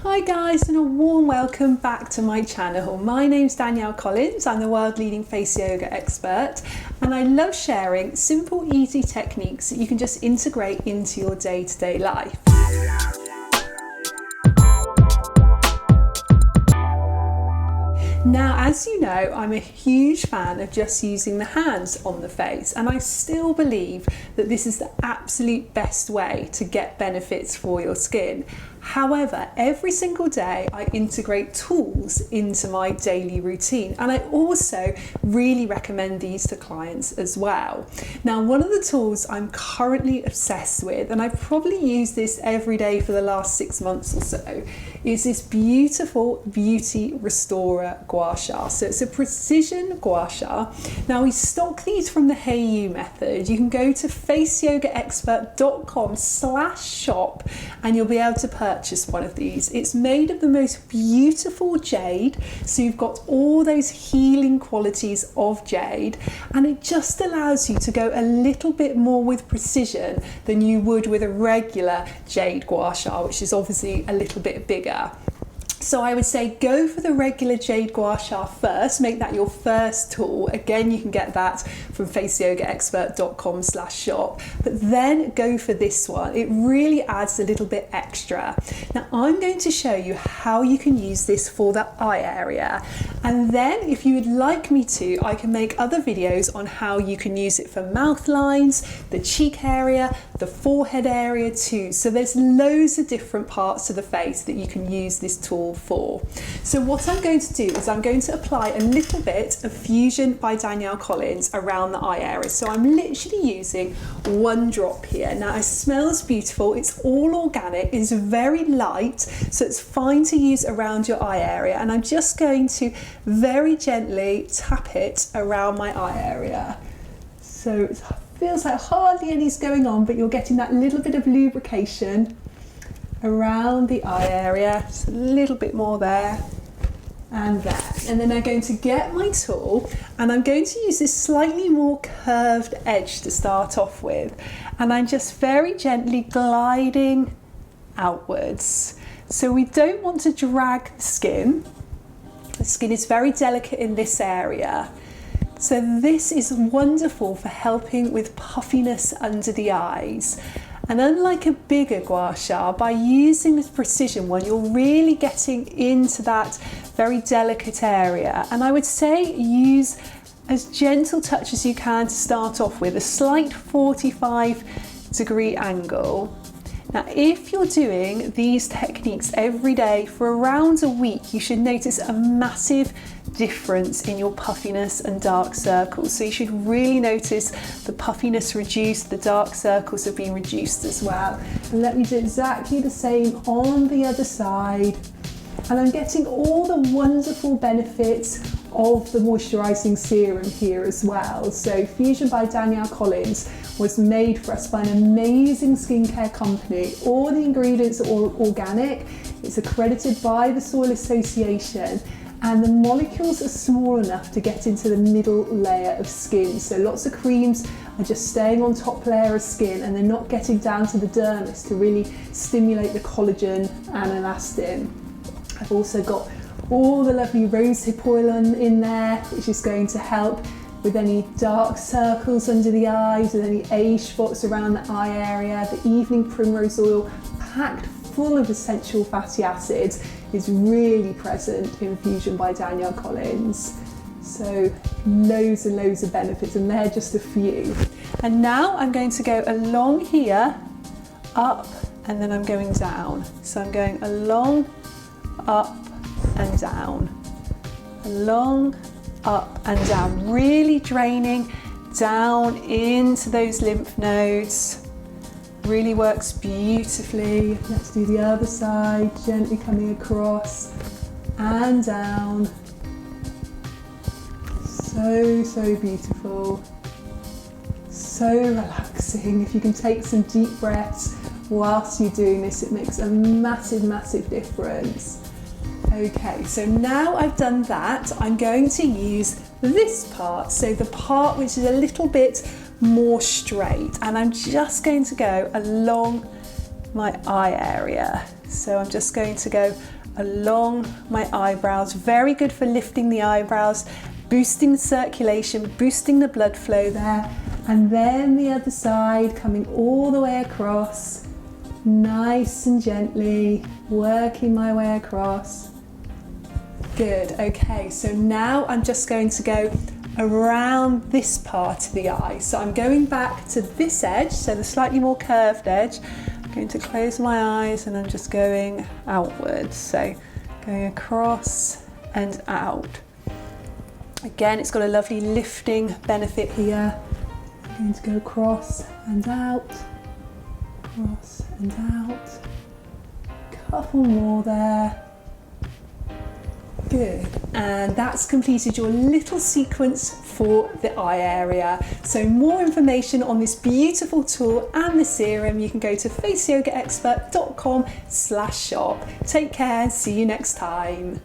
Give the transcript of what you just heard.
Hi guys, and a warm welcome back to my channel. My name's Danielle Collins. I'm the world leading face yoga expert, and I love sharing simple, easy techniques that you can just integrate into your day-to-day life. Now, as you know, I'm a huge fan of just using the hands on the face, and I still believe that this is the absolute best way to get benefits for your skin. However, every single day I integrate tools into my daily routine, and I also really recommend these to clients as well. Now, one of the tools I'm currently obsessed with, and I've probably used this every day for the last 6 months or so, is this beautiful Beauty Restorer Gua Sha. So it's a precision gua sha. Now, we stock these from the Hey You method. You can go to faceyogaexpert.com/shop and you'll be able to purchase one of these. It's made of the most beautiful jade, so you've got all those healing qualities of jade, and it just allows you to go a little bit more with precision than you would with a regular jade gua sha, which is obviously a little bit bigger. So I would say go for the regular jade gua sha first, make that your first tool. Again, you can get that from faceyogaexpert.com/shop, but then go for this one. It really adds a little bit extra. Now, I'm going to show you how you can use this for the eye area, and then if you would like me to, I can make other videos on how you can use it for mouth lines, the cheek area, the forehead area too. So there's loads of different parts of the face that you can use this tool for. So what I'm going to do is I'm going to apply a little bit of Fusion by Danielle Collins around the eye area. So I'm literally using 1 drop here. Now, it smells beautiful, it's all organic, it's very light, so it's fine to use around your eye area, and I'm just going to very gently tap it around my eye area. So it feels like hardly any's going on, but you're getting that little bit of lubrication around the eye area, just a little bit more there and there. And then I'm going to get my tool and I'm going to use this slightly more curved edge to start off with, and I'm just very gently gliding outwards. So we don't want to drag the skin. The skin is very delicate in this area. So this is wonderful for helping with puffiness under the eyes. And unlike a bigger gua sha, by using this precision one, you're really getting into that very delicate area. And I would say use as gentle touch as you can to start off with, a slight 45-degree angle. Now, if you're doing these techniques every day for around a week, you should notice a massive difference in your puffiness and dark circles. So you should really notice the puffiness reduced, the dark circles have been reduced as well. And let me do exactly the same on the other side. And I'm getting all the wonderful benefits of the moisturising serum here as well. So Fusion by Danielle Collins was made for us by an amazing skincare company. All the ingredients are all organic. It's accredited by the Soil Association, and the molecules are small enough to get into the middle layer of skin. So lots of creams are just staying on top layer of skin and they're not getting down to the dermis to really stimulate the collagen and elastin. I've also got all the lovely rosehip oil in there, which is going to help with any dark circles under the eyes and any age spots around the eye area. The evening primrose oil, packed full of essential fatty acids, is really present in Fusion by Danielle Collins. So loads and loads of benefits, and they're just a few. And now I'm going to go along here, up, and then I'm going down. So I'm going along, up and down, along, up and down, really draining down into those lymph nodes. Really works beautifully. Let's do the other side, gently coming across and down. So, so beautiful. So relaxing. If you can take some deep breaths whilst you're doing this, it makes a massive, massive difference. Okay, so now I've done that, I'm going to use this part, so the part which is a little bit more straight, and I'm just going to go along my eye area. So I'm just going to go along my eyebrows. Very good for lifting the eyebrows, boosting circulation, boosting the blood flow there. And then the other side, coming all the way across, nice and gently, working my way across. Good, okay, so now I'm just going to go around this part of the eye. So I'm going back to this edge, so the slightly more curved edge. I'm going to close my eyes and I'm just going outwards. So going across and out. Again, it's got a lovely lifting benefit here. I'm going to go across and out, across and out. Couple more there. Good, and that's completed your little sequence for the eye area. So more information on this beautiful tool and the serum, you can go to faceyogaexpert.com/shop. Take care and see you next time.